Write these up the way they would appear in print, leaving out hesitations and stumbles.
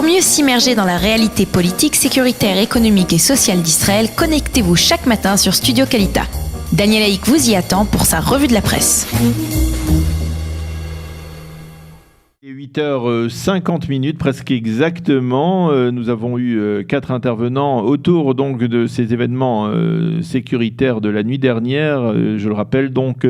Pour mieux s'immerger dans la réalité politique, sécuritaire, économique et sociale d'Israël, connectez-vous chaque matin sur Studio Kalita. Daniel Haïk vous y attend pour sa revue de la presse. 8h50, presque exactement. Nous avons eu 4 intervenants autour donc de ces événements sécuritaires de la nuit dernière. Je le rappelle donc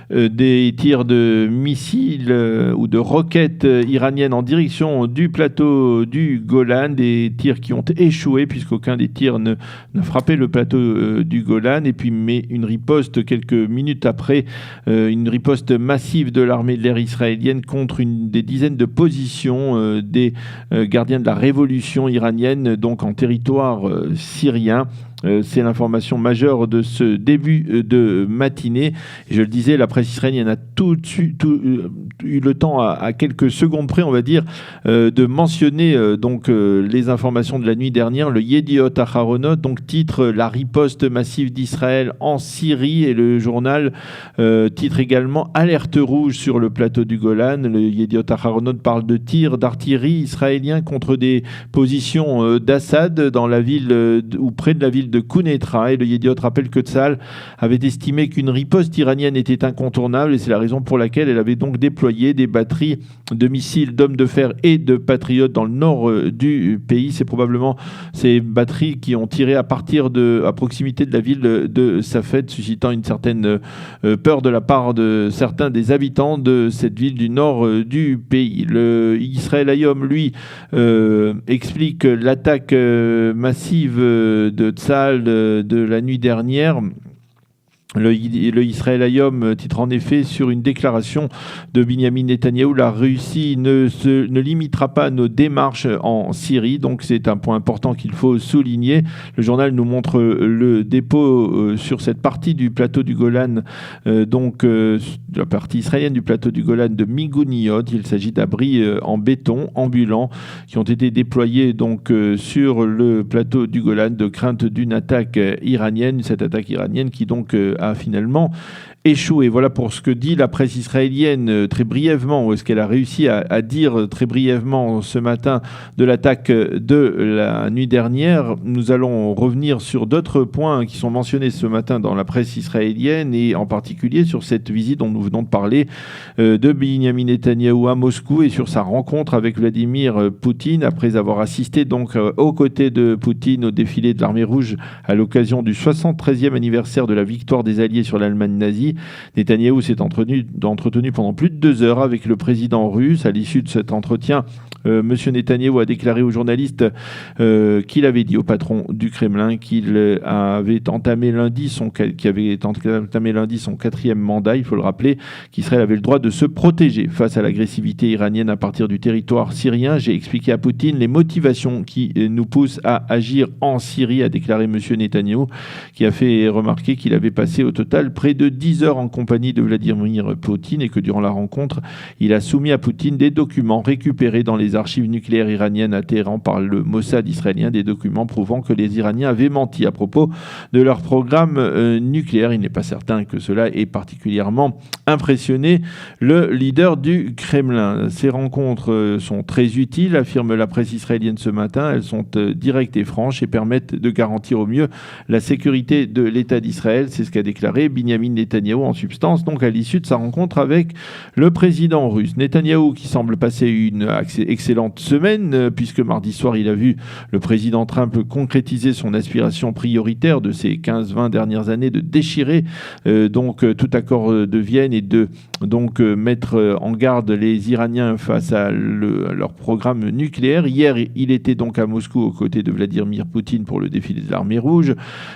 des tirs de missiles ou de roquettes iraniennes en direction du plateau du Golan, des tirs qui ont échoué puisqu'aucun des tirs n'a frappé le plateau du Golan, et puis mais une riposte quelques minutes après, une riposte massive de l'armée de l'air israélienne contre des dizaines de positions des gardiens de la révolution iranienne, donc en territoire syrien. C'est l'information majeure de ce début de matinée. Et je le disais, la presse israélienne a tout eu le temps, à quelques secondes près, on va dire, de mentionner les informations de la nuit dernière. Le Yediot Aharonot, donc titre la riposte massive d'Israël en Syrie, et le journal titre également alerte rouge sur le plateau du Golan. Le Yediot Aharonot parle de tirs d'artillerie israéliens contre des positions d'Assad dans la ville ou près de la ville de Quneitra, et le Yediot rappelle que Tsahal avait estimé qu'une riposte iranienne était incontournable, et c'est la raison pour laquelle elle avait donc déployé des batteries de missiles d'hommes de fer et de patriotes dans le nord du pays. C'est probablement ces batteries qui ont tiré à proximité de la ville de Safed, suscitant une certaine peur de la part de certains des habitants de cette ville du nord du pays. Le Israël Hayom, lui, explique l'attaque massive de Tsahal de la nuit dernière. Le Israël Hayom titre en effet sur une déclaration de Binyamin Netanyahou: la Russie ne limitera pas nos démarches en Syrie. Donc c'est un point important qu'il faut souligner. Le journal nous montre le dépôt sur cette partie du plateau du Golan, la partie israélienne du plateau du Golan de Migouniot. Il s'agit d'abris en béton ambulants qui ont été déployés donc sur le plateau du Golan de crainte d'une attaque iranienne. Cette attaque iranienne qui donc a finalement échoué. Voilà pour ce que dit la presse israélienne très brièvement, ou est-ce qu'elle a réussi à dire très brièvement ce matin de l'attaque de la nuit dernière. Nous allons revenir sur d'autres points qui sont mentionnés ce matin dans la presse israélienne, et en particulier sur cette visite dont nous venons de parler de Binyamin Netanyahou à Moscou, et sur sa rencontre avec Vladimir Poutine, après avoir assisté donc aux côtés de Poutine au défilé de l'armée rouge à l'occasion du 73e anniversaire de la victoire des Alliés sur l'Allemagne nazie. Netanyahou s'est entretenu pendant plus de 2 heures avec le président russe. À l'issue de cet entretien, M. Netanyahou a déclaré aux journalistes qu'il avait dit au patron du Kremlin qu'il avait entamé lundi son 4e mandat. Il faut le rappeler, qu'Israël avait le droit de se protéger face à l'agressivité iranienne à partir du territoire syrien. J'ai expliqué à Poutine les motivations qui nous poussent à agir en Syrie, a déclaré M. Netanyahou, qui a fait remarquer qu'il avait passé au total près de 10 heures en compagnie de Vladimir Poutine, et que durant la rencontre, il a soumis à Poutine des documents récupérés dans les archives nucléaires iraniennes à Téhéran par le Mossad israélien, des documents prouvant que les Iraniens avaient menti à propos de leur programme nucléaire. Il n'est pas certain que cela ait particulièrement impressionné le leader du Kremlin. Ces rencontres sont très utiles, affirme la presse israélienne ce matin. Elles sont directes et franches et permettent de garantir au mieux la sécurité de l'État d'Israël. C'est ce qu'a déclaré Binyamin Netanyahou en substance, donc à l'issue de sa rencontre avec le président russe. Netanyahou qui semble passer une excellente semaine, puisque mardi soir il a vu le président Trump concrétiser son aspiration prioritaire de ces 15-20 dernières années de déchirer tout accord de Vienne, et de mettre en garde les Iraniens face à leur programme nucléaire. Hier, il était donc à Moscou aux côtés de Vladimir Poutine pour le défilé de l'armée rouge,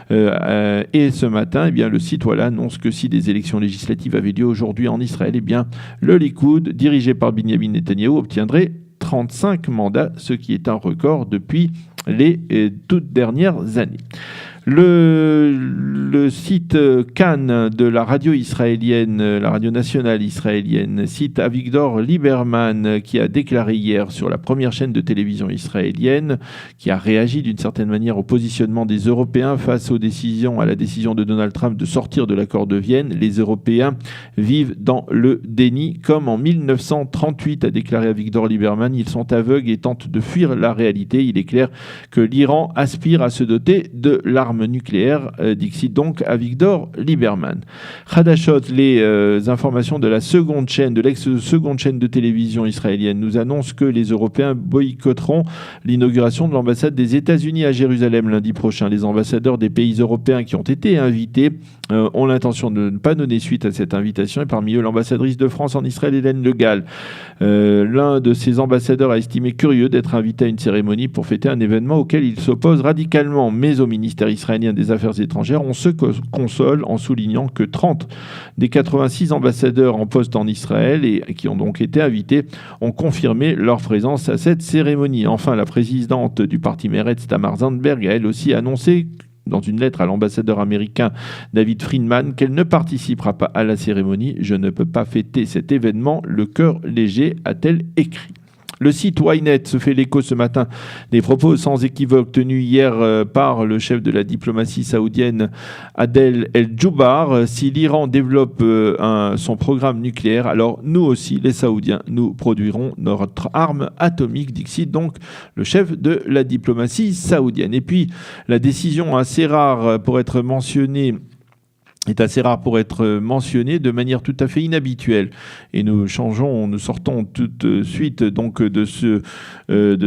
et ce matin, le site annonce que si des élections législatives avaient lieu aujourd'hui en Israël, le Likoud, dirigé par Binyamin Netanyahou, obtiendrait 35 mandats, ce qui est un record depuis les toutes dernières années. Le site Cannes de la radio israélienne, la radio nationale israélienne, cite Avigdor Lieberman qui a déclaré hier sur la première chaîne de télévision israélienne, qui a réagi d'une certaine manière au positionnement des Européens face à la décision de Donald Trump de sortir de l'accord de Vienne. Les Européens vivent dans le déni, comme en 1938, a déclaré Avigdor Lieberman. Ils sont aveugles et tentent de fuir la réalité. Il est clair que l'Iran aspire à se doter de l'arme nucléaire, dixit donc Avigdor Lieberman. Hadashot, les informations de la seconde chaîne, de l'ex-seconde chaîne de télévision israélienne, nous annoncent que les Européens boycotteront l'inauguration de l'ambassade des États-Unis à Jérusalem lundi prochain. Les ambassadeurs des pays européens qui ont été invités ont l'intention de ne pas donner suite à cette invitation, et parmi eux l'ambassadrice de France en Israël, Hélène Le Gall. L'un de ces ambassadeurs a estimé curieux d'être invité à une cérémonie pour fêter un événement auquel il s'oppose radicalement, mais au ministère israélien des Affaires étrangères, on se console en soulignant que 30 des 86 ambassadeurs en poste en Israël et qui ont donc été invités ont confirmé leur présence à cette cérémonie. Enfin, la présidente du parti Meretz, Tamar Zandberg, a elle aussi annoncé dans une lettre à l'ambassadeur américain David Friedman qu'elle ne participera pas à la cérémonie. « Je ne peux pas fêter cet événement, le cœur léger », a-t-elle écrit. Le site Ynet se fait l'écho ce matin des propos sans équivoque tenus hier par le chef de la diplomatie saoudienne Adel El-Joubar. Si l'Iran développe son programme nucléaire, alors nous aussi, les Saoudiens, nous produirons notre arme atomique, dixit donc le chef de la diplomatie saoudienne. Et puis, la décision assez rare pour être mentionnée de manière tout à fait inhabituelle. Et nous sortons tout de suite donc de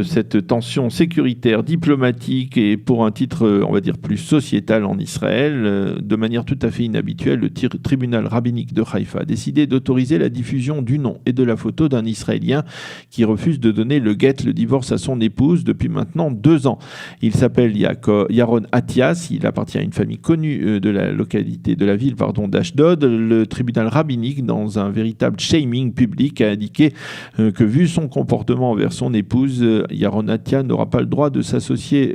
cette tension sécuritaire, diplomatique et pour un titre, on va dire, plus sociétal en Israël. De manière tout à fait inhabituelle, le tribunal rabbinique de Haïfa a décidé d'autoriser la diffusion du nom et de la photo d'un Israélien qui refuse de donner le divorce à son épouse depuis maintenant 2 ans. Il s'appelle Yaron Atias, il appartient à une famille connue de la localité de la ville d'Ashdod. Le tribunal rabbinique, dans un véritable shaming public, a indiqué que vu son comportement envers son épouse, Yaron Atia n'aura pas le droit de s'associer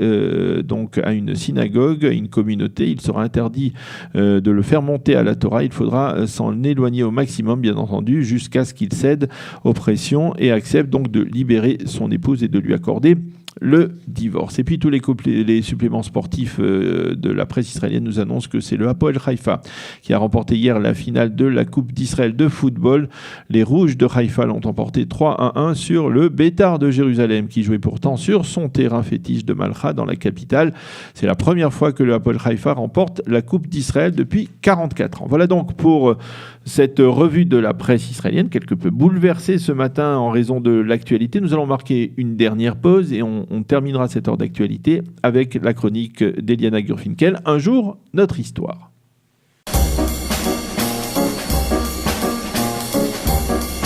donc à une synagogue, à une communauté. Il sera interdit de le faire monter à la Torah. Il faudra s'en éloigner au maximum, bien entendu, jusqu'à ce qu'il cède aux pressions et accepte donc de libérer son épouse et de lui accorder le divorce. Et puis tous les suppléments sportifs de la presse israélienne nous annoncent que c'est le Hapoel Haïfa qui a remporté hier la finale de la Coupe d'Israël de football. Les Rouges de Haïfa l'ont emporté 3-1 sur le Beitar de Jérusalem, qui jouait pourtant sur son terrain fétiche de Malcha dans la capitale. C'est la première fois que le Hapoel Haïfa remporte la Coupe d'Israël depuis 44 ans. Voilà donc pour cette revue de la presse israélienne, quelque peu bouleversée ce matin en raison de l'actualité. Nous allons marquer une dernière pause et on terminera cette heure d'actualité avec la chronique d'Eliana Gurfinkel, Un jour, notre histoire.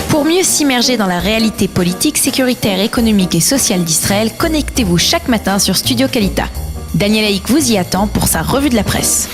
Pour mieux s'immerger dans la réalité politique, sécuritaire, économique et sociale d'Israël, connectez-vous chaque matin sur Studio Kalita. Daniel Haïk vous y attend pour sa revue de la presse.